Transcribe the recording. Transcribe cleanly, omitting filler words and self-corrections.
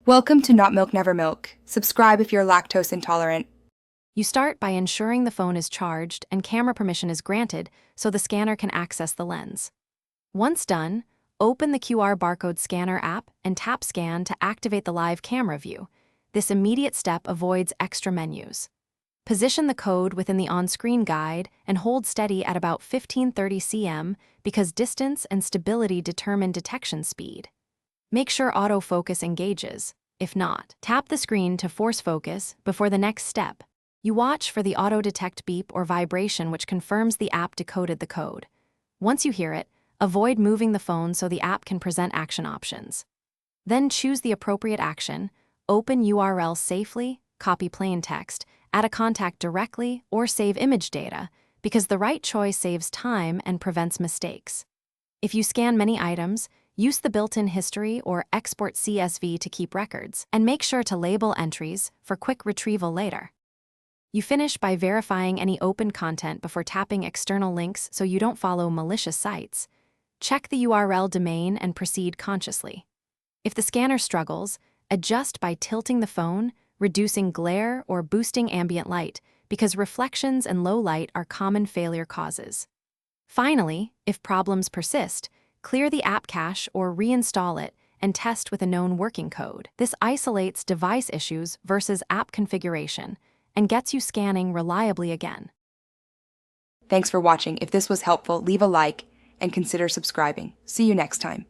Welcome to Not Milk Never Milk. Subscribe if you're lactose intolerant. You start by ensuring the phone is charged and camera permission is granted so the scanner can access the lens. Once done, open the QR barcode scanner app and tap Scan to activate the live camera view. This immediate step avoids extra menus. Position the code within the on-screen guide and hold steady at about 1530 cm because distance and stability determine detection speed. Make sure autofocus engages. If not, tap the screen to force focus before the next step. You watch for the auto-detect beep or vibration which confirms the app decoded the code. Once you hear it, avoid moving the phone so the app can present action options. Then choose the appropriate action, open URL safely, copy plain text, add a contact directly, or save image data, because the right choice saves time and prevents mistakes. If you scan many items, use the built-in history or export CSV to keep records, and make sure to label entries for quick retrieval later. You finish by verifying any open content before tapping external links so you don't follow malicious sites. Check the URL domain and proceed consciously. If the scanner struggles, adjust by tilting the phone, reducing glare, or boosting ambient light, because reflections and low light are common failure causes. Finally, if problems persist, clear the app cache or reinstall it and test with a known working code. This isolates device issues versus app configuration and gets you scanning reliably again. Thanks for watching. If this was helpful, leave a like and consider subscribing. See you next time.